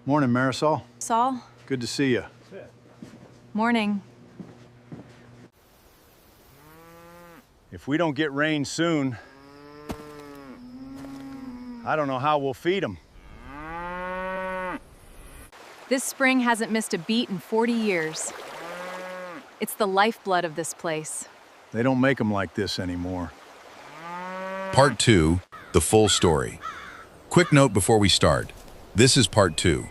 Morning, Marisol. Saul? Good to see you. Morning. If we don't get rain soon, I don't know how we'll feed them. This spring hasn't missed a beat in 40 years. It's the lifeblood of this place. They don't make them like this anymore. Part 2, the full story. Quick note before we start. This is part 2.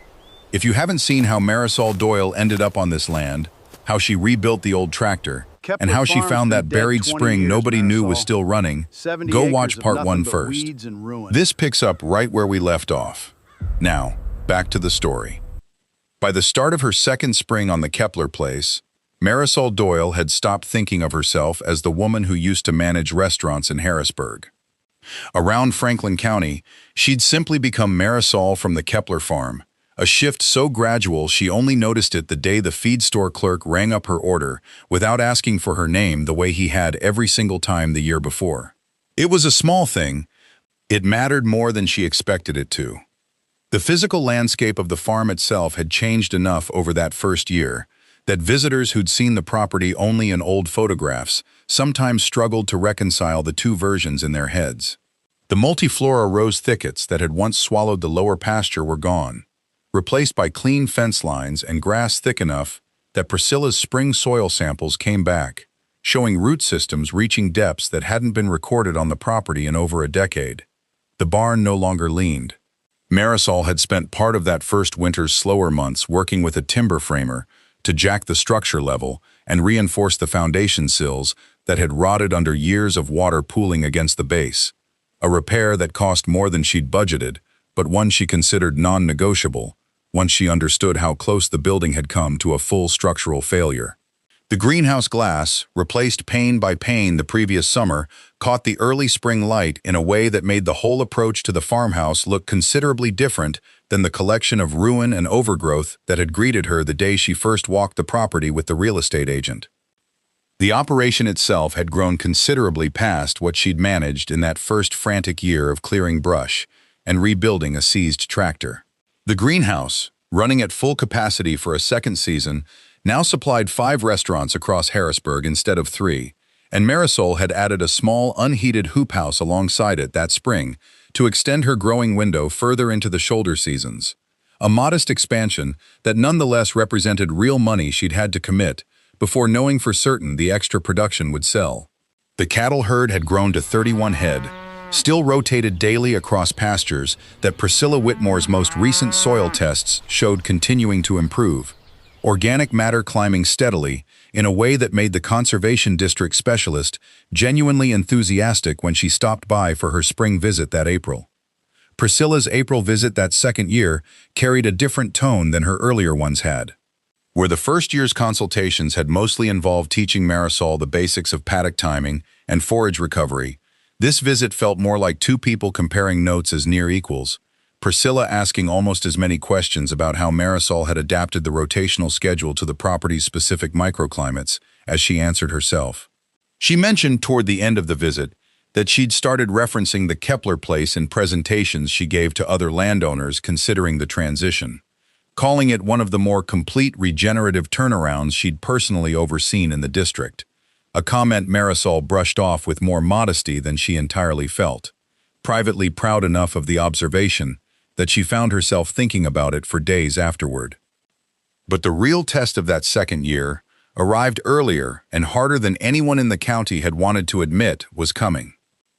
If you haven't seen how Marisol Doyle ended up on this land, how she rebuilt the old tractor, and how she found that buried spring nobody knew was still running, go watch part 1 first. This picks up right where we left off. Now, back to the story. By the start of her second spring on the Kepler place, Marisol Doyle had stopped thinking of herself as the woman who used to manage restaurants in Harrisburg. Around Franklin County, she'd simply become Marisol from the Kepler farm, a shift so gradual she only noticed it the day the feed store clerk rang up her order without asking for her name the way he had every single time the year before. It was a small thing. It mattered more than she expected it to. The physical landscape of the farm itself had changed enough over that first year that visitors who'd seen the property only in old photographs sometimes struggled to reconcile the two versions in their heads. The multiflora rose thickets that had once swallowed the lower pasture were gone, replaced by clean fence lines and grass thick enough that Priscilla's spring soil samples came back, showing root systems reaching depths that hadn't been recorded on the property in over a decade. The barn no longer leaned. Marisol had spent part of that first winter's slower months working with a timber framer to jack the structure level and reinforce the foundation sills that had rotted under years of water pooling against the base, a repair that cost more than she'd budgeted, but one she considered non-negotiable once she understood how close the building had come to a full structural failure. The greenhouse glass, replaced pane by pane the previous summer, caught the early spring light in a way that made the whole approach to the farmhouse look considerably different than the collection of ruin and overgrowth that had greeted her the day she first walked the property with the real estate agent. The operation itself had grown considerably past what she'd managed in that first frantic year of clearing brush and rebuilding a seized tractor. The greenhouse, running at full capacity for a second season, now supplied 5 restaurants across Harrisburg instead of 3, and Marisol had added a small, unheated hoop house alongside it that spring to extend her growing window further into the shoulder seasons. A modest expansion that nonetheless represented real money she'd had to commit before knowing for certain the extra production would sell. The cattle herd had grown to 31 head, still rotated daily across pastures that Priscilla Whitmore's most recent soil tests showed continuing to improve, organic matter climbing steadily in a way that made the Conservation District specialist genuinely enthusiastic when she stopped by for her spring visit that April. Priscilla's April visit that second year carried a different tone than her earlier ones had. Where the first year's consultations had mostly involved teaching Marisol the basics of paddock timing and forage recovery, this visit felt more like two people comparing notes as near equals, Priscilla asking almost as many questions about how Marisol had adapted the rotational schedule to the property's specific microclimates as she answered herself. She mentioned toward the end of the visit that she'd started referencing the Kepler place in presentations she gave to other landowners considering the transition, calling it one of the more complete regenerative turnarounds she'd personally overseen in the district, a comment Marisol brushed off with more modesty than she entirely felt, privately proud enough of the observation that she found herself thinking about it for days afterward. But the real test of that second year arrived earlier and harder than anyone in the county had wanted to admit was coming.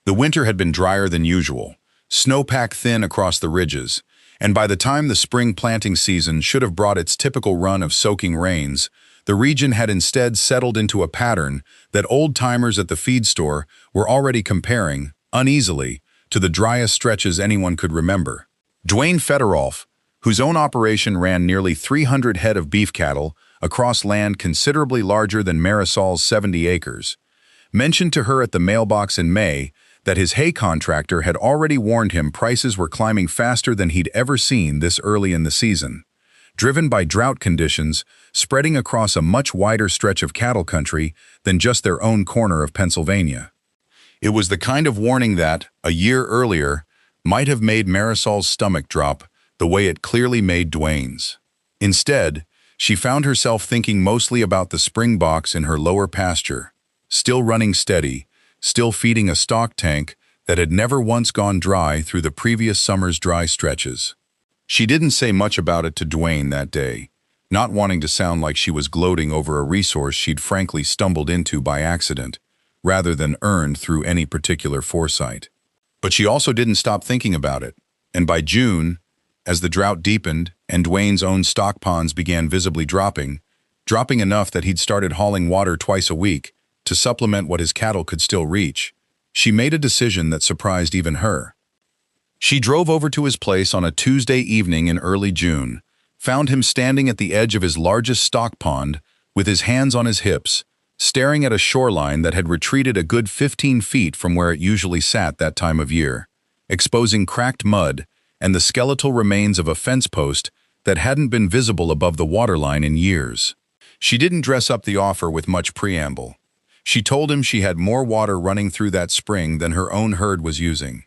The winter had been drier than usual, snowpack thin across the ridges, and by the time the spring planting season should have brought its typical run of soaking rains, the region had instead settled into a pattern that old-timers at the feed store were already comparing, uneasily, to the driest stretches anyone could remember. Duane Fetterolf, whose own operation ran nearly 300 head of beef cattle across land considerably larger than Marisol's 70 acres, mentioned to her at the mailbox in May that his hay contractor had already warned him prices were climbing faster than he'd ever seen this early in the season, driven by drought conditions spreading across a much wider stretch of cattle country than just their own corner of Pennsylvania. It was the kind of warning that, a year earlier, might have made Marisol's stomach drop the way it clearly made Duane's. Instead, she found herself thinking mostly about the spring box in her lower pasture, still running steady, still feeding a stock tank that had never once gone dry through the previous summer's dry stretches. She didn't say much about it to Duane that day, not wanting to sound like she was gloating over a resource she'd frankly stumbled into by accident, rather than earned through any particular foresight. But she also didn't stop thinking about it, and by June, as the drought deepened and Duane's own stock ponds began visibly dropping enough that he'd started hauling water twice a week to supplement what his cattle could still reach, she made a decision that surprised even her. She drove over to his place on a Tuesday evening in early June, found him standing at the edge of his largest stock pond with his hands on his hips, staring at a shoreline that had retreated a good 15 feet from where it usually sat that time of year, exposing cracked mud and the skeletal remains of a fence post that hadn't been visible above the waterline in years. She didn't dress up the offer with much preamble. She told him she had more water running through that spring than her own herd was using,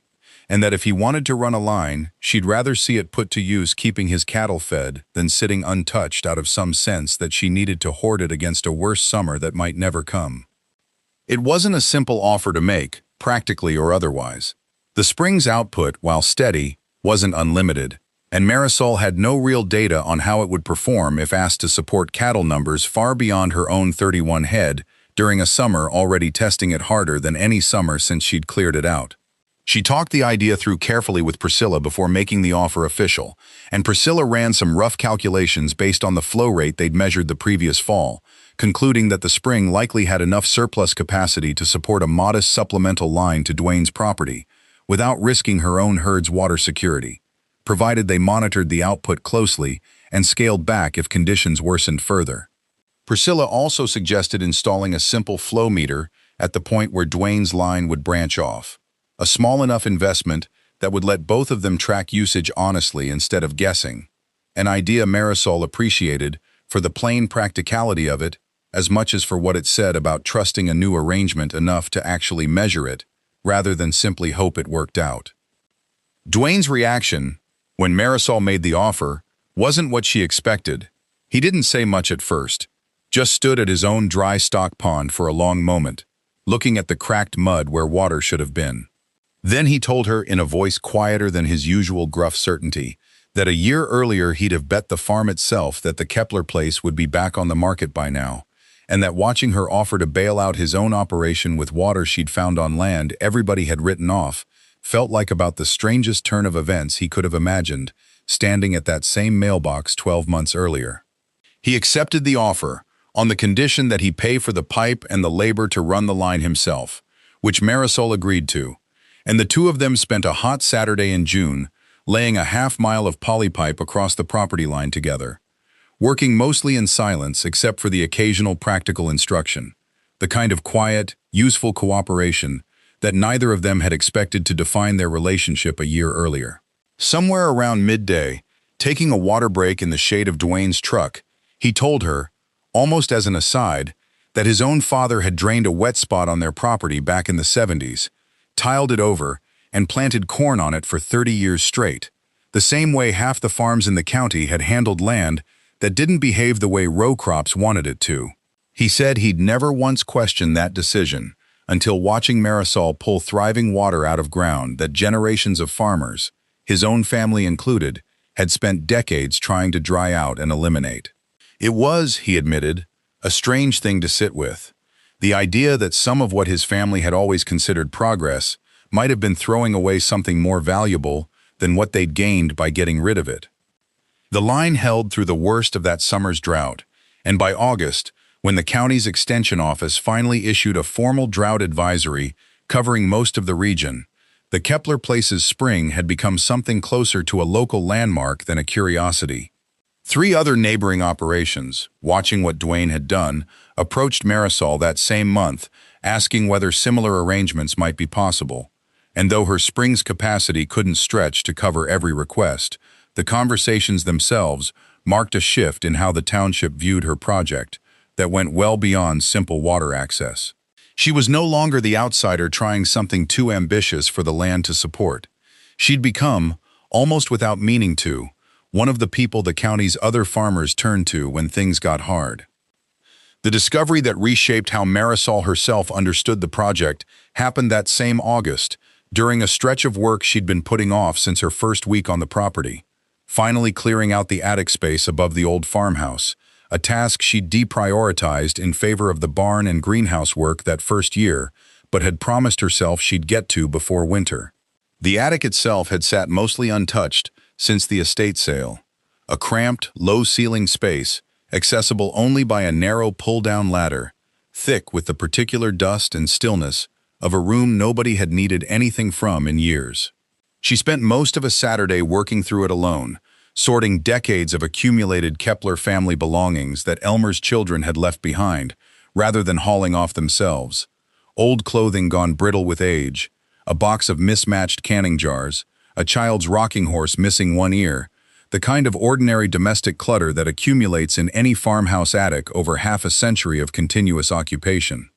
and that if he wanted to run a line, she'd rather see it put to use keeping his cattle fed than sitting untouched out of some sense that she needed to hoard it against a worse summer that might never come. It wasn't a simple offer to make, practically or otherwise. The spring's output, while steady, wasn't unlimited, and Marisol had no real data on how it would perform if asked to support cattle numbers far beyond her own 31 head during a summer already testing it harder than any summer since she'd cleared it out. She talked the idea through carefully with Priscilla before making the offer official, and Priscilla ran some rough calculations based on the flow rate they'd measured the previous fall, concluding that the spring likely had enough surplus capacity to support a modest supplemental line to Duane's property, without risking her own herd's water security, provided they monitored the output closely and scaled back if conditions worsened further. Priscilla also suggested installing a simple flow meter at the point where Duane's line would branch off, a small enough investment that would let both of them track usage honestly instead of guessing, an idea Marisol appreciated for the plain practicality of it as much as for what it said about trusting a new arrangement enough to actually measure it, rather than simply hope it worked out. Duane's reaction, when Marisol made the offer, wasn't what she expected. He didn't say much at first, just stood at his own dry stock pond for a long moment, looking at the cracked mud where water should have been. Then he told her in a voice quieter than his usual gruff certainty that a year earlier he'd have bet the farm itself that the Kepler place would be back on the market by now, and that watching her offer to bail out his own operation with water she'd found on land everybody had written off felt like about the strangest turn of events he could have imagined, standing at that same mailbox 12 months earlier. He accepted the offer, on the condition that he pay for the pipe and the labor to run the line himself, which Marisol agreed to, and the two of them spent a hot Saturday in June laying a half-mile of polypipe across the property line together, working mostly in silence except for the occasional practical instruction, the kind of quiet, useful cooperation that neither of them had expected to define their relationship a year earlier. Somewhere around midday, taking a water break in the shade of Duane's truck, he told her, almost as an aside, that his own father had drained a wet spot on their property back in the 70s, tiled it over, and planted corn on it for 30 years straight, the same way half the farms in the county had handled land that didn't behave the way row crops wanted it to. He said he'd never once questioned that decision until watching Marisol pull thriving water out of ground that generations of farmers, his own family included, had spent decades trying to dry out and eliminate. It was, he admitted, a strange thing to sit with. The idea that some of what his family had always considered progress might have been throwing away something more valuable than what they'd gained by getting rid of it. The line held through the worst of that summer's drought, and by August, when the county's extension office finally issued a formal drought advisory covering most of the region, the Kepler Place's spring had become something closer to a local landmark than a curiosity. 3 other neighboring operations, watching what Duane had done, approached Marisol that same month, asking whether similar arrangements might be possible. And though her spring's capacity couldn't stretch to cover every request, the conversations themselves marked a shift in how the township viewed her project that went well beyond simple water access. She was no longer the outsider trying something too ambitious for the land to support. She'd become, almost without meaning to, one of the people the county's other farmers turned to when things got hard. The discovery that reshaped how Marisol herself understood the project happened that same August, during a stretch of work she'd been putting off since her first week on the property, finally clearing out the attic space above the old farmhouse, a task she'd deprioritized in favor of the barn and greenhouse work that first year, but had promised herself she'd get to before winter. The attic itself had sat mostly untouched since the estate sale, a cramped, low-ceiling space, accessible only by a narrow pull-down ladder, thick with the particular dust and stillness of a room nobody had needed anything from in years. She spent most of a Saturday working through it alone, sorting decades of accumulated Kepler family belongings that Elmer's children had left behind, rather than hauling off themselves. Old clothing gone brittle with age, a box of mismatched canning jars, a child's rocking horse missing one ear, the kind of ordinary domestic clutter that accumulates in any farmhouse attic over half a century of continuous occupation.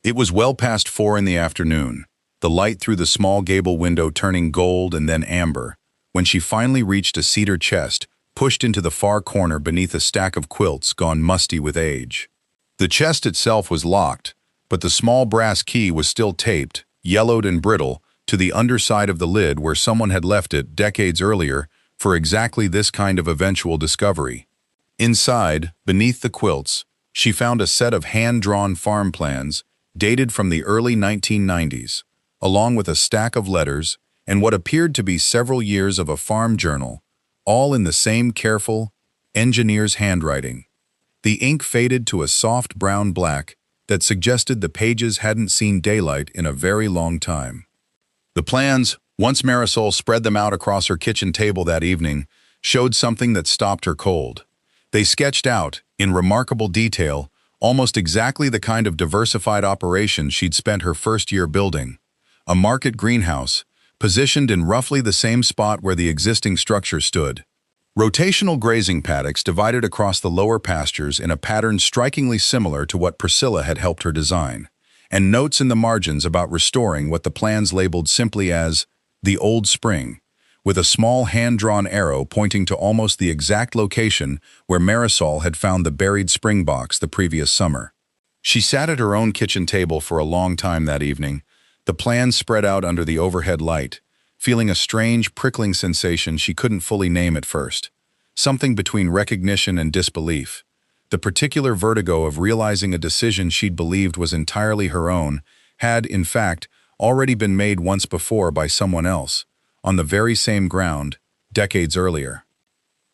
It was well past 4 in the afternoon, the light through the small gable window turning gold and then amber, when she finally reached a cedar chest pushed into the far corner beneath a stack of quilts gone musty with age. The chest itself was locked, but the small brass key was still taped, yellowed and brittle, to the underside of the lid where someone had left it decades earlier for exactly this kind of eventual discovery. Inside, beneath the quilts, she found a set of hand-drawn farm plans dated from the early 1990s, along with a stack of letters and what appeared to be several years of a farm journal, all in the same careful, engineer's handwriting. The ink faded to a soft brown black that suggested the pages hadn't seen daylight in a very long time. The plans, once Marisol spread them out across her kitchen table that evening, showed something that stopped her cold. They sketched out, in remarkable detail, almost exactly the kind of diversified operation she'd spent her first year building. A market greenhouse, positioned in roughly the same spot where the existing structure stood. Rotational grazing paddocks divided across the lower pastures in a pattern strikingly similar to what Priscilla had helped her design, and notes in the margins about restoring what the plans labeled simply as the old spring, with a small hand-drawn arrow pointing to almost the exact location where Marisol had found the buried spring box the previous summer. She sat at her own kitchen table for a long time that evening, the plans spread out under the overhead light, feeling a strange, prickling sensation she couldn't fully name at first. Something between recognition and disbelief. The particular vertigo of realizing a decision she'd believed was entirely her own had, in fact, already been made once before by someone else, on the very same ground, decades earlier.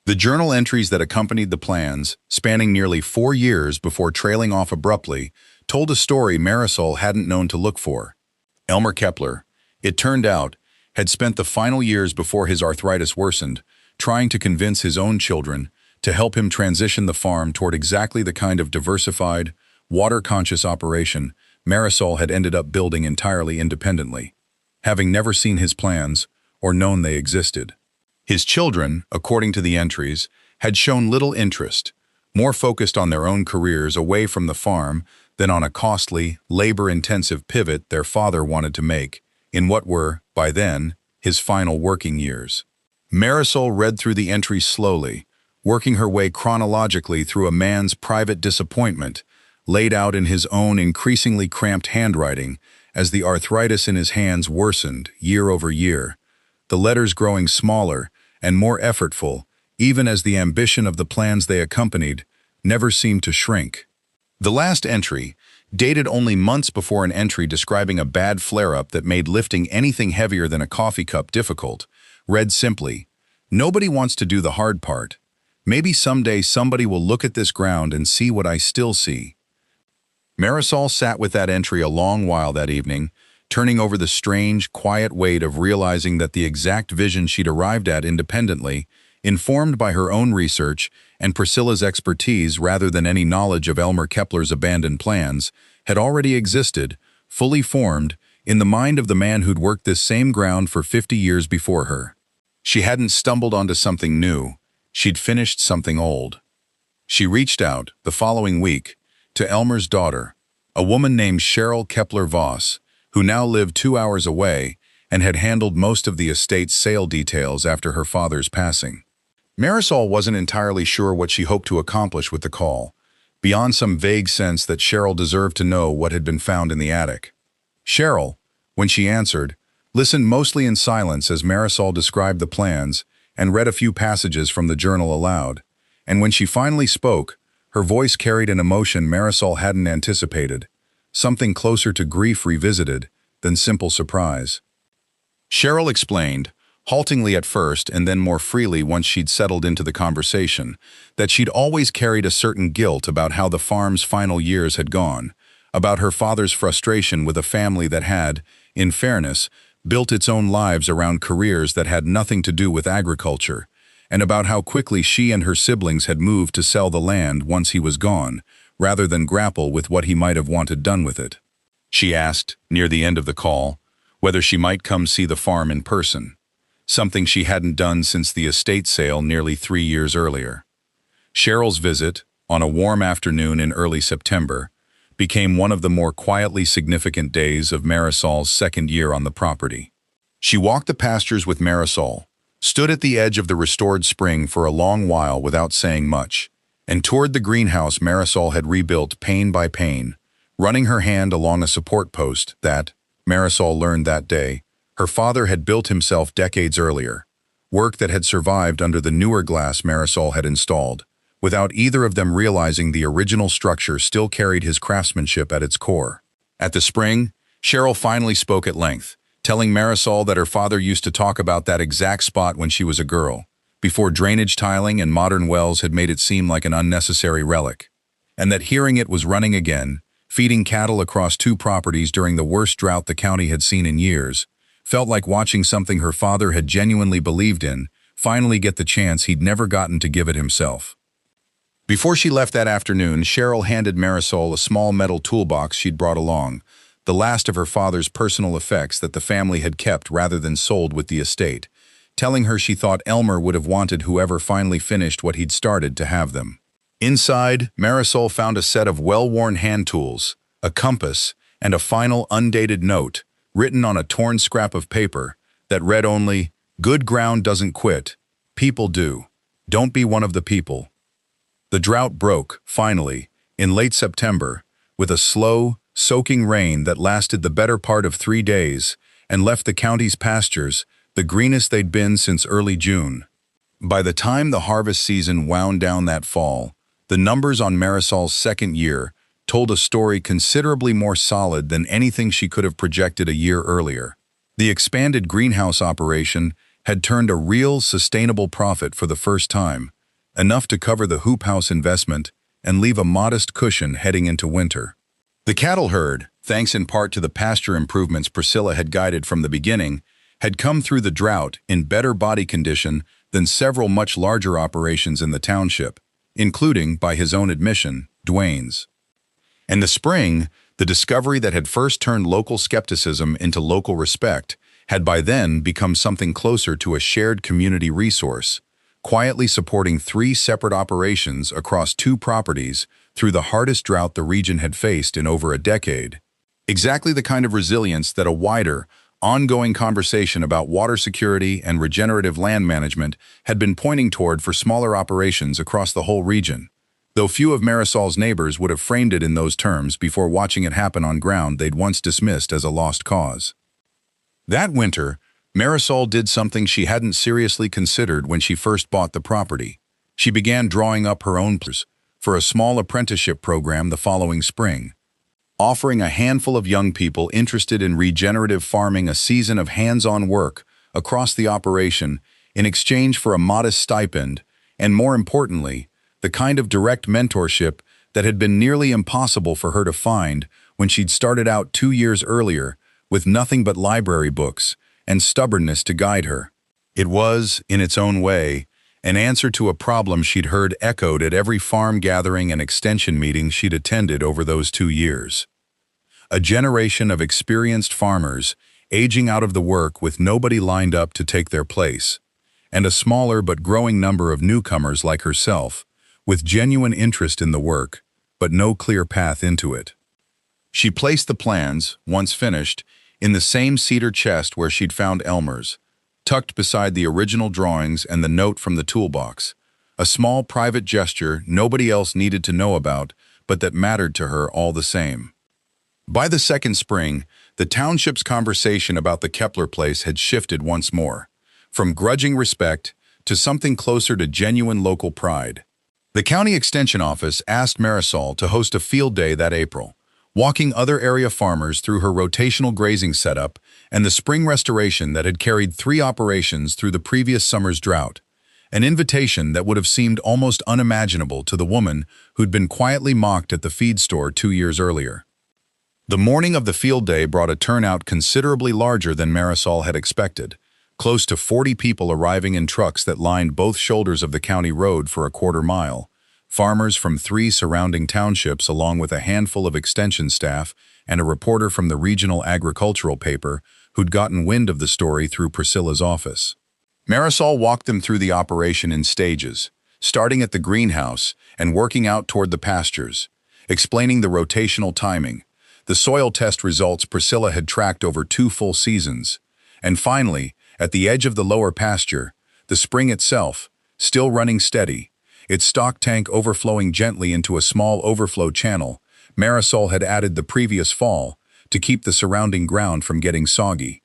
The journal entries that accompanied the plans, spanning nearly 4 years before trailing off abruptly, told a story Marisol hadn't known to look for. Elmer Kepler, it turned out, had spent the final years before his arthritis worsened, trying to convince his own children to help him transition the farm toward exactly the kind of diversified, water-conscious operation Marisol had ended up building entirely independently, having never seen his plans or known they existed. His children, according to the entries, had shown little interest, more focused on their own careers away from the farm than on a costly, labor-intensive pivot their father wanted to make in what were, by then, his final working years. Marisol read through the entries slowly, working her way chronologically through a man's private disappointment, laid out in his own increasingly cramped handwriting as the arthritis in his hands worsened year over year, the letters growing smaller and more effortful, even as the ambition of the plans they accompanied never seemed to shrink. The last entry, dated only months before an entry describing a bad flare-up that made lifting anything heavier than a coffee cup difficult, read simply, "Nobody wants to do the hard part. Maybe someday somebody will look at this ground and see what I still see." Marisol sat with that entry a long while that evening, turning over the strange, quiet weight of realizing that the exact vision she'd arrived at independently, informed by her own research and Priscilla's expertise rather than any knowledge of Elmer Kepler's abandoned plans, had already existed, fully formed, in the mind of the man who'd worked this same ground for 50 years before her. She hadn't stumbled onto something new, she'd finished something old. She reached out, the following week, to Elmer's daughter, a woman named Cheryl Kepler Voss, who now lived 2 hours away and had handled most of the estate's sale details after her father's passing. Marisol wasn't entirely sure what she hoped to accomplish with the call, beyond some vague sense that Cheryl deserved to know what had been found in the attic. Cheryl, when she answered, listened mostly in silence as Marisol described the plans and read a few passages from the journal aloud. And when she finally spoke, her voice carried an emotion Marisol hadn't anticipated, something closer to grief revisited than simple surprise. Cheryl explained, haltingly at first and then more freely once she'd settled into the conversation, that she'd always carried a certain guilt about how the farm's final years had gone, about her father's frustration with a family that had, in fairness, built its own lives around careers that had nothing to do with agriculture, and about how quickly she and her siblings had moved to sell the land once he was gone, rather than grapple with what he might have wanted done with it. She asked, near the end of the call, whether she might come see the farm in person, something she hadn't done since the estate sale nearly 3 years earlier. Cheryl's visit, on a warm afternoon in early September, became one of the more quietly significant days of Marisol's second year on the property. She walked the pastures with Marisol, stood at the edge of the restored spring for a long while without saying much, and toured the greenhouse Marisol had rebuilt pane by pane, running her hand along a support post that, Marisol learned that day, her father had built himself decades earlier, work that had survived under the newer glass Marisol had installed, without either of them realizing the original structure still carried his craftsmanship at its core. At the spring, Cheryl finally spoke at length, telling Marisol that her father used to talk about that exact spot when she was a girl, before drainage tiling and modern wells had made it seem like an unnecessary relic, and that hearing it was running again, feeding cattle across 2 properties during the worst drought the county had seen in years, felt like watching something her father had genuinely believed in finally get the chance he'd never gotten to give it himself. Before she left that afternoon, Cheryl handed Marisol a small metal toolbox she'd brought along, the last of her father's personal effects that the family had kept rather than sold with the estate, telling her she thought Elmer would have wanted whoever finally finished what he'd started to have them. Inside, Marisol found a set of well-worn hand tools, a compass, and a final undated note, written on a torn scrap of paper, that read only, "Good ground doesn't quit. People do. Don't be one of the people." The drought broke, finally, in late September, with a slow, soaking rain that lasted the better part of 3 days and left the county's pastures the greenest they'd been since early June. By the time the harvest season wound down that fall, the numbers on Marisol's second year told a story considerably more solid than anything she could have projected a year earlier. The expanded greenhouse operation had turned a real, sustainable profit for the first time, enough to cover the hoop house investment and leave a modest cushion heading into winter. The cattle herd, thanks in part to the pasture improvements Priscilla had guided from the beginning, had come through the drought in better body condition than several much larger operations in the township, including, by his own admission, Duane's. In the spring, the discovery that had first turned local skepticism into local respect had by then become something closer to a shared community resource, quietly supporting 3 separate operations across 2 properties through the hardest drought the region had faced in over a decade. Exactly the kind of resilience that a wider, ongoing conversation about water security and regenerative land management had been pointing toward for smaller operations across the whole region, though few of Marisol's neighbors would have framed it in those terms before watching it happen on ground they'd once dismissed as a lost cause. That winter, Marisol did something she hadn't seriously considered when she first bought the property. She began drawing up her own plans for a small apprenticeship program the following spring, offering a handful of young people interested in regenerative farming a season of hands-on work across the operation in exchange for a modest stipend and, more importantly, the kind of direct mentorship that had been nearly impossible for her to find when she'd started out 2 years earlier with nothing but library books and stubbornness to guide her. It was, in its own way, an answer to a problem she'd heard echoed at every farm gathering and extension meeting she'd attended over those 2 years. A generation of experienced farmers aging out of the work with nobody lined up to take their place, and a smaller but growing number of newcomers like herself, with genuine interest in the work, but no clear path into it. She placed the plans, once finished, in the same cedar chest where she'd found Elmer's, tucked beside the original drawings and the note from the toolbox. A small private gesture nobody else needed to know about, but that mattered to her all the same. By the second spring, the township's conversation about the Kepler place had shifted once more, from grudging respect to something closer to genuine local pride. The county extension office asked Marisol to host a field day that April, walking other area farmers through her rotational grazing setup and the spring restoration that had carried 3 operations through the previous summer's drought, an invitation that would have seemed almost unimaginable to the woman who'd been quietly mocked at the feed store 2 years earlier. The morning of the field day brought a turnout considerably larger than Marisol had expected, close to 40 people arriving in trucks that lined both shoulders of the county road for a quarter-mile, farmers from 3 surrounding townships along with a handful of extension staff and a reporter from the regional agricultural paper who'd gotten wind of the story through Priscilla's office. Marisol walked them through the operation in stages, starting at the greenhouse and working out toward the pastures, explaining the rotational timing, the soil test results Priscilla had tracked over 2 full seasons, and finally, at the edge of the lower pasture, the spring itself, still running steady, its stock tank overflowing gently into a small overflow channel Marisol had added the previous fall to keep the surrounding ground from getting soggy.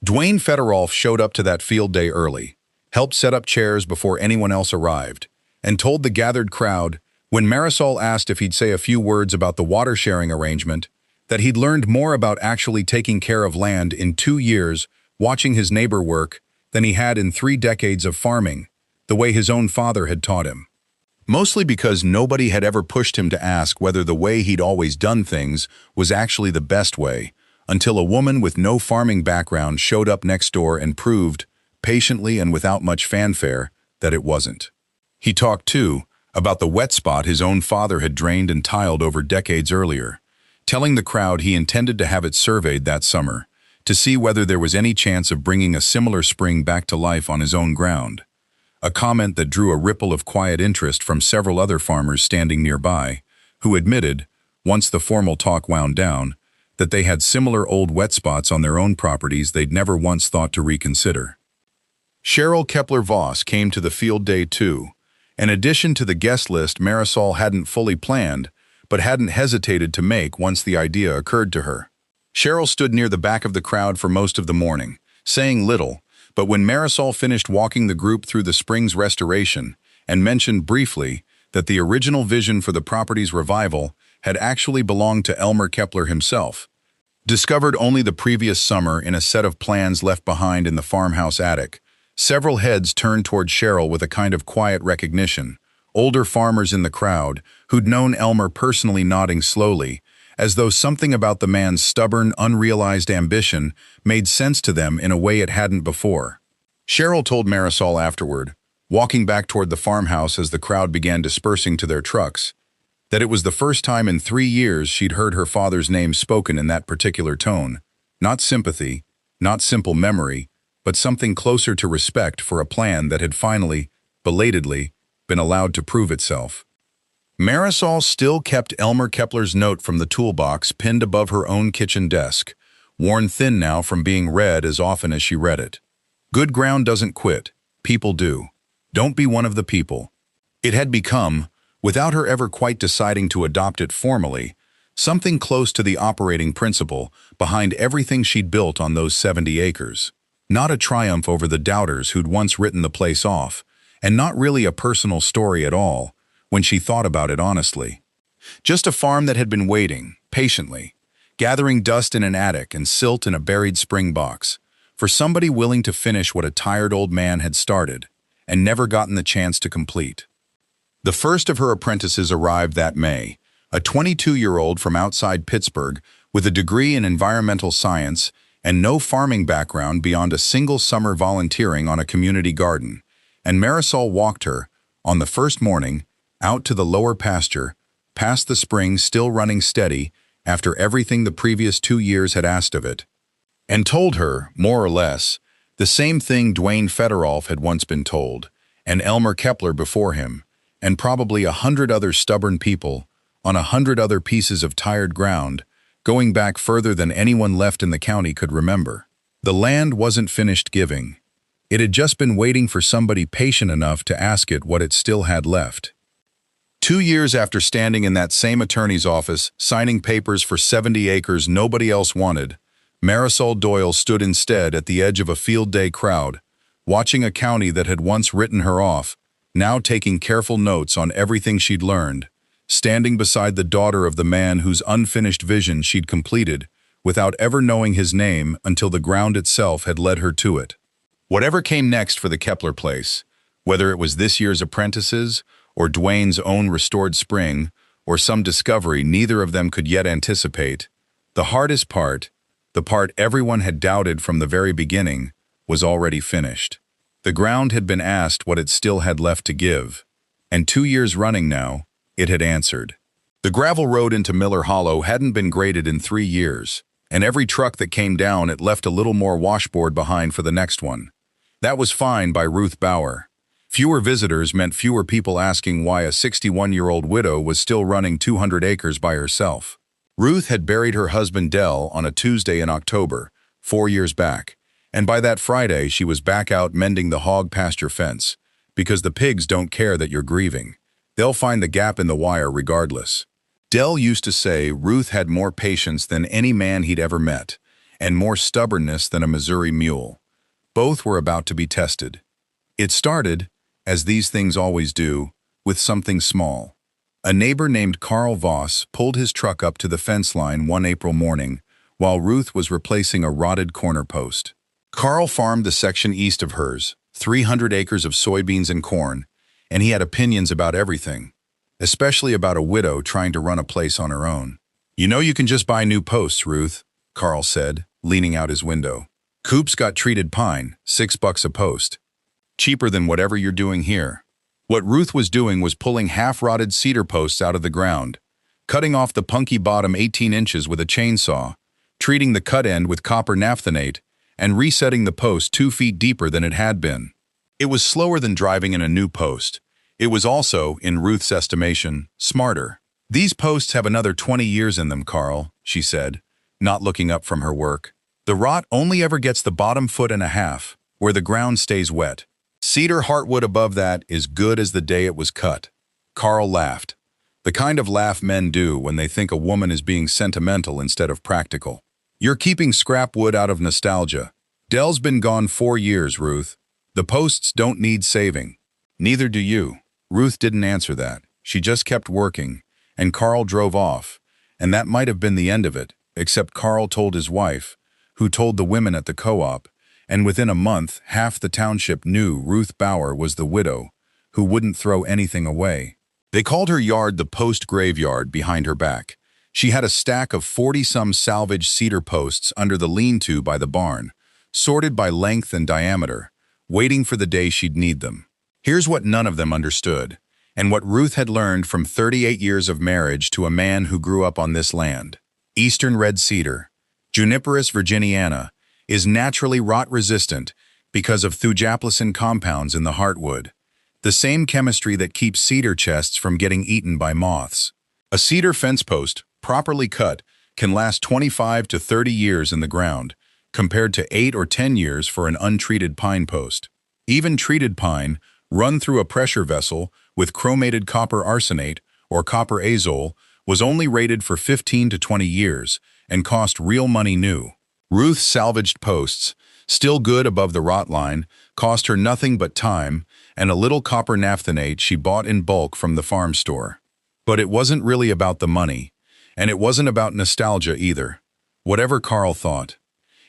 Duane Fetterolf showed up to that field day early, helped set up chairs before anyone else arrived, and told the gathered crowd, when Marisol asked if he'd say a few words about the water-sharing arrangement, that he'd learned more about actually taking care of land in 2 years watching his neighbor work than he had in 3 decades of farming, the way his own father had taught him. Mostly because nobody had ever pushed him to ask whether the way he'd always done things was actually the best way, until a woman with no farming background showed up next door and proved, patiently and without much fanfare, that it wasn't. He talked, too, about the wet spot his own father had drained and tiled over decades earlier, telling the crowd he intended to have it surveyed that summer, to see whether there was any chance of bringing a similar spring back to life on his own ground. A comment that drew a ripple of quiet interest from several other farmers standing nearby, who admitted, once the formal talk wound down, that they had similar old wet spots on their own properties they'd never once thought to reconsider. Elmer Kepler came to the field day too, an addition to the guest list Marisol hadn't fully planned, but hadn't hesitated to make once the idea occurred to her. Cheryl stood near the back of the crowd for most of the morning, saying little, but when Marisol finished walking the group through the spring's restoration and mentioned briefly that the original vision for the property's revival had actually belonged to Elmer Kepler himself, discovered only the previous summer in a set of plans left behind in the farmhouse attic, several heads turned toward Cheryl with a kind of quiet recognition, older farmers in the crowd who'd known Elmer personally nodding slowly, as though something about the man's stubborn, unrealized ambition made sense to them in a way it hadn't before. Cheryl told Marisol afterward, walking back toward the farmhouse as the crowd began dispersing to their trucks, that it was the first time in 3 years she'd heard her father's name spoken in that particular tone, not sympathy, not simple memory, but something closer to respect for a plan that had finally, belatedly, been allowed to prove itself. Marisol still kept Elmer Kepler's note from the toolbox pinned above her own kitchen desk, worn thin now from being read as often as she read it. Good ground doesn't quit, people do. Don't be one of the people. It had become, without her ever quite deciding to adopt it formally, something close to the operating principle behind everything she'd built on those 70 acres. Not a triumph over the doubters who'd once written the place off, and not really a personal story at all, when she thought about it honestly. Just a farm that had been waiting, patiently, gathering dust in an attic and silt in a buried spring box, for somebody willing to finish what a tired old man had started, and never gotten the chance to complete. The first of her apprentices arrived that May, a 22-year-old from outside Pittsburgh with a degree in environmental science and no farming background beyond a single summer volunteering on a community garden, and Marisol walked her, on the first morning, out to the lower pasture, past the spring still running steady after everything the previous 2 years had asked of it, and told her, more or less, the same thing Duane Fetterolf had once been told, and Elmer Kepler before him, and probably 100 other stubborn people on 100 other pieces of tired ground, going back further than anyone left in the county could remember. The land wasn't finished giving. It had just been waiting for somebody patient enough to ask it what it still had left. 2 years after standing in that same attorney's office, signing papers for 70 acres nobody else wanted, Marisol Doyle stood instead at the edge of a field day crowd, watching a county that had once written her off, now taking careful notes on everything she'd learned, standing beside the daughter of the man whose unfinished vision she'd completed, without ever knowing his name until the ground itself had led her to it. Whatever came next for the Kepler place, whether it was this year's apprentices, or Duane's own restored spring, or some discovery neither of them could yet anticipate, the hardest part, the part everyone had doubted from the very beginning, was already finished. The ground had been asked what it still had left to give, and 2 years running now, it had answered. The gravel road into Miller Hollow hadn't been graded in 3 years, and every truck that came down it left a little more washboard behind for the next one. That was fine by Ruth Bauer. Fewer visitors meant fewer people asking why a 61-year-old widow was still running 200 acres by herself. Ruth had buried her husband Del on a Tuesday in October, 4 years back, and by that Friday she was back out mending the hog pasture fence, because the pigs don't care that you're grieving. They'll find the gap in the wire regardless. Del used to say Ruth had more patience than any man he'd ever met, and more stubbornness than a Missouri mule. Both were about to be tested. It started, as these things always do, with something small. A neighbor named Carl Voss pulled his truck up to the fence line one April morning while Ruth was replacing a rotted corner post. Carl farmed the section east of hers, 300 acres of soybeans and corn, and he had opinions about everything, especially about a widow trying to run a place on her own. "You know you can just buy new posts, Ruth," Carl said, leaning out his window. "Coop's got treated pine, $6 a post. Cheaper than whatever you're doing here." What Ruth was doing was pulling half-rotted cedar posts out of the ground, cutting off the punky bottom 18 inches with a chainsaw, treating the cut end with copper naphthenate, and resetting the post 2 feet deeper than it had been. It was slower than driving in a new post. It was also, in Ruth's estimation, smarter. "These posts have another 20 years in them, Carl," she said, not looking up from her work. "The rot only ever gets the bottom foot and a half, where the ground stays wet. Cedar heartwood above that is good as the day it was cut." Carl laughed, the kind of laugh men do when they think a woman is being sentimental instead of practical. "You're keeping scrap wood out of nostalgia. Del's been gone 4 years, Ruth. The posts don't need saving. Neither do you." Ruth didn't answer that. She just kept working, and Carl drove off, and that might have been the end of it, except Carl told his wife, who told the women at the co-op, and within a month half the township knew Ruth Bauer was the widow who wouldn't throw anything away. They called her yard the post graveyard behind her back. She had a stack of 40-some salvaged cedar posts under the lean-to by the barn, sorted by length and diameter, waiting for the day she'd need them. Here's what none of them understood, and what Ruth had learned from 38 years of marriage to a man who grew up on this land. Eastern red cedar, Juniperus virginiana, is naturally rot-resistant because of thujaplicin compounds in the heartwood, the same chemistry that keeps cedar chests from getting eaten by moths. A cedar fence post, properly cut, can last 25 to 30 years in the ground, compared to 8 or 10 years for an untreated pine post. Even treated pine, run through a pressure vessel with chromated copper arsenate or copper azole, was only rated for 15 to 20 years and cost real money new. Ruth's salvaged posts, still good above the rot line, cost her nothing but time and a little copper naphthenate she bought in bulk from the farm store. But it wasn't really about the money, and it wasn't about nostalgia either, whatever Carl thought.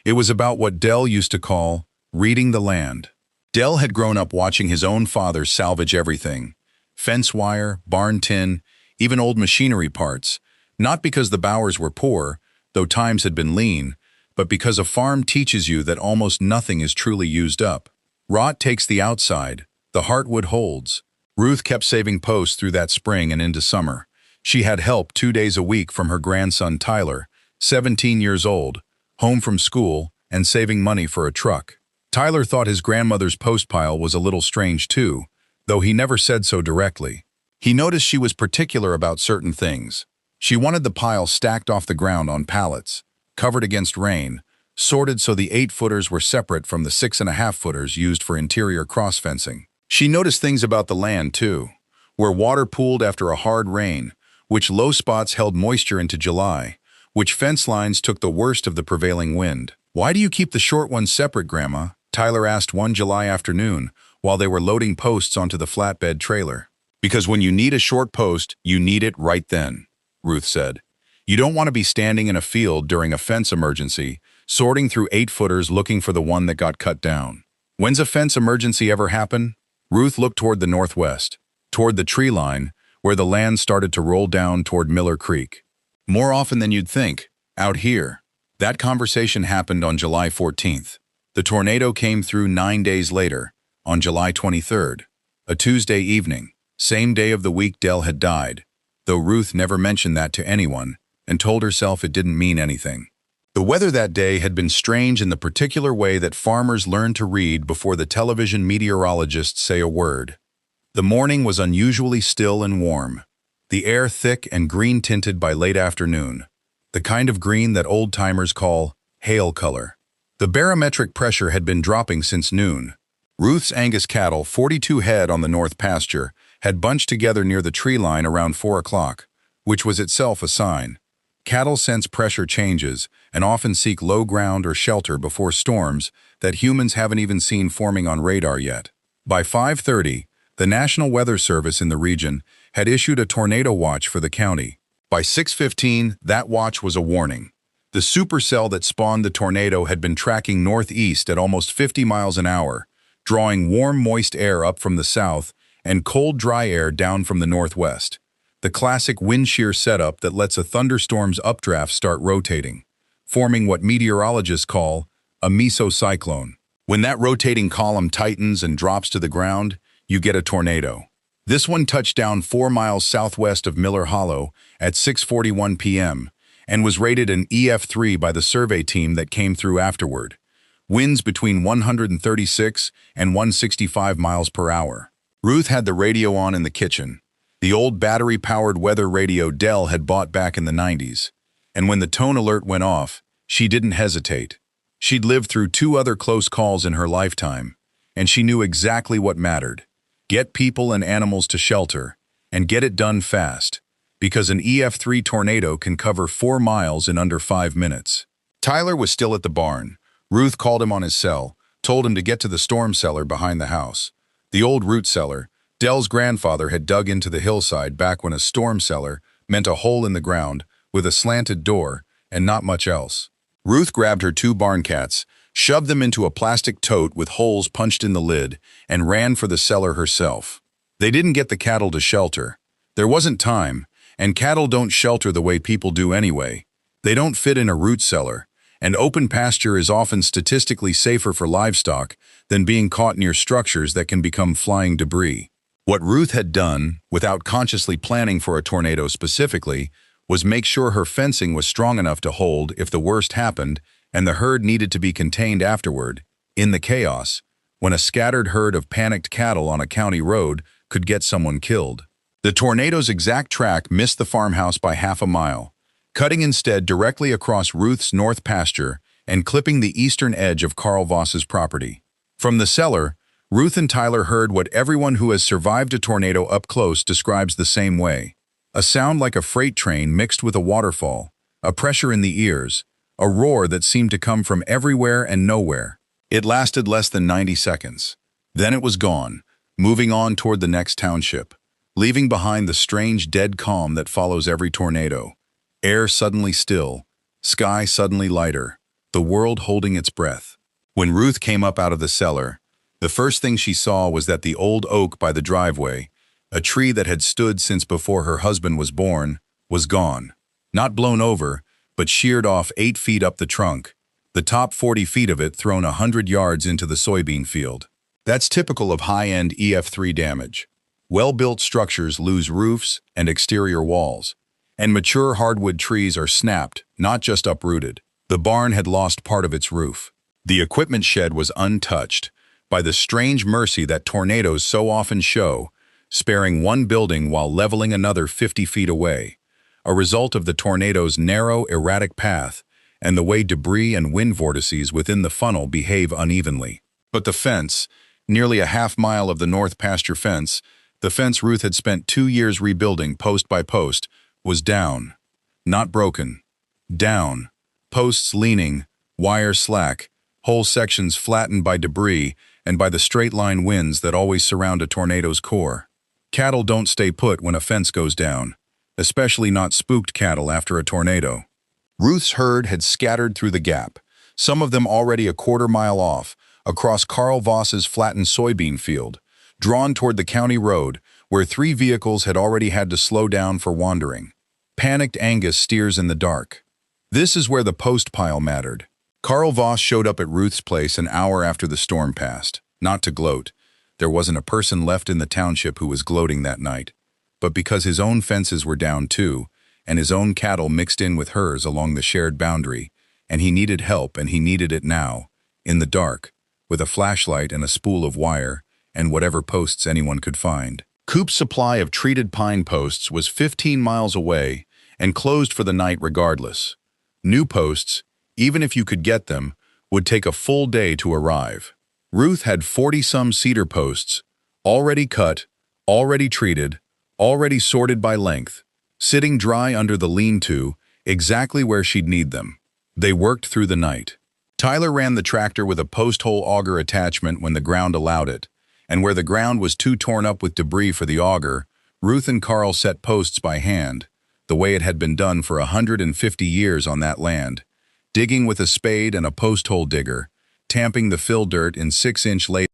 It was about what Del used to call reading the land. Del had grown up watching his own father salvage everything, fence wire, barn tin, even old machinery parts, not because the Bauers were poor, though times had been lean, but because a farm teaches you that almost nothing is truly used up. Rot takes the outside, the heartwood holds. Ruth kept saving posts through that spring and into summer. She had help 2 days a week from her grandson Tyler, 17 years old, home from school and saving money for a truck. Tyler thought his grandmother's post pile was a little strange too, though he never said so directly. He noticed she was particular about certain things. She wanted the pile stacked off the ground on pallets, covered against rain, sorted so the 8-footers were separate from the 6.5-footers used for interior cross-fencing. She noticed things about the land, too, where water pooled after a hard rain, which low spots held moisture into July, which fence lines took the worst of the prevailing wind. "Why do you keep the short ones separate, Grandma?" Tyler asked one July afternoon while they were loading posts onto the flatbed trailer. "Because when you need a short post, you need it right then," Ruth said. "You don't want to be standing in a field during a fence emergency, sorting through 8-footers looking for the one that got cut down." When's a fence emergency ever happen? Ruth looked toward the northwest, toward the tree line, where the land started to roll down toward Miller Creek. "More often than you'd think, out here." That conversation happened on July 14th. The tornado came through 9 days later, on July 23rd, a Tuesday evening, same day of the week Dell had died, though Ruth never mentioned that to anyone and told herself it didn't mean anything. The weather that day had been strange in the particular way that farmers learn to read before the television meteorologists say a word. The morning was unusually still and warm, the air thick and green-tinted by late afternoon, the kind of green that old-timers call hail color. The barometric pressure had been dropping since noon. Ruth's Angus cattle, 42 head on the north pasture, had bunched together near the tree line around 4 o'clock, which was itself a sign. Cattle sense pressure changes and often seek low ground or shelter before storms that humans haven't even seen forming on radar yet. By 5:30, the National Weather Service in the region had issued a tornado watch for the county. By 6:15, that watch was a warning. The supercell that spawned the tornado had been tracking northeast at almost 50 miles an hour, drawing warm, moist air up from the south and cold, dry air down from the northwest. The classic wind shear setup that lets a thunderstorm's updraft start rotating, forming what meteorologists call a mesocyclone. When that rotating column tightens and drops to the ground, you get a tornado. This one touched down 4 miles southwest of Miller Hollow at 6:41 p.m. and was rated an EF3 by the survey team that came through afterward. Winds between 136 and 165 miles per hour. Ruth had the radio on in the kitchen, the old battery-powered weather radio Dell had bought back in the 90s. And when the tone alert went off, she didn't hesitate. She'd lived through 2 other close calls in her lifetime, and she knew exactly what mattered. Get people and animals to shelter, and get it done fast, because an EF3 tornado can cover 4 miles in under 5 minutes. Tyler was still at the barn. Ruth called him on his cell, told him to get to the storm cellar behind the house. The old root cellar, Dell's grandfather had dug into the hillside back when a storm cellar meant a hole in the ground with a slanted door and not much else. Ruth grabbed her 2 barn cats, shoved them into a plastic tote with holes punched in the lid, and ran for the cellar herself. They didn't get the cattle to shelter. There wasn't time, and cattle don't shelter the way people do anyway. They don't fit in a root cellar, and open pasture is often statistically safer for livestock than being caught near structures that can become flying debris. What Ruth had done, without consciously planning for a tornado specifically, was make sure her fencing was strong enough to hold if the worst happened and the herd needed to be contained afterward, in the chaos, when a scattered herd of panicked cattle on a county road could get someone killed. The tornado's exact track missed the farmhouse by half a mile, cutting instead directly across Ruth's north pasture and clipping the eastern edge of Carl Voss's property. From the cellar, Ruth and Tyler heard what everyone who has survived a tornado up close describes the same way. A sound like a freight train mixed with a waterfall, a pressure in the ears, a roar that seemed to come from everywhere and nowhere. It lasted less than 90 seconds. Then it was gone, moving on toward the next township, leaving behind the strange dead calm that follows every tornado. Air suddenly still, sky suddenly lighter, the world holding its breath. When Ruth came up out of the cellar, the first thing she saw was that the old oak by the driveway, a tree that had stood since before her husband was born, was gone. Not blown over, but sheared off 8 feet up the trunk, the top 40 feet of it thrown 100 yards into the soybean field. That's typical of high-end EF3 damage. Well-built structures lose roofs and exterior walls, and mature hardwood trees are snapped, not just uprooted. The barn had lost part of its roof. The equipment shed was untouched by the strange mercy that tornadoes so often show, sparing one building while leveling another 50 feet away, a result of the tornado's narrow, erratic path and the way debris and wind vortices within the funnel behave unevenly. But the fence, nearly a half-mile of the north pasture fence, the fence Ruth had spent 2 years rebuilding post by post, was down. Not broken. Down. Posts leaning, wires slack, whole sections flattened by debris and by the straight-line winds that always surround a tornado's core. Cattle don't stay put when a fence goes down, especially not spooked cattle after a tornado. Ruth's herd had scattered through the gap, some of them already a quarter-mile off, across Carl Voss's flattened soybean field, drawn toward the county road where 3 vehicles had already had to slow down for wandering. Panicked Angus steers in the dark. This is where the post pile mattered. Carl Voss showed up at Ruth's place an hour after the storm passed. Not to gloat. There wasn't a person left in the township who was gloating that night. But because his own fences were down too, and his own cattle mixed in with hers along the shared boundary, and he needed help, and he needed it now, in the dark, with a flashlight and a spool of wire, and whatever posts anyone could find. Coop's supply of treated pine posts was 15 miles away and closed for the night regardless. New posts, even if you could get them, would take a full day to arrive. Ruth had 40-some cedar posts, already cut, already treated, already sorted by length, sitting dry under the lean-to, exactly where she'd need them. They worked through the night. Tyler ran the tractor with a post-hole auger attachment when the ground allowed it, and where the ground was too torn up with debris for the auger, Ruth and Carl set posts by hand, the way it had been done for 150 years on that land, digging with a spade and a post-hole digger, tamping the fill dirt in 6-inch layers.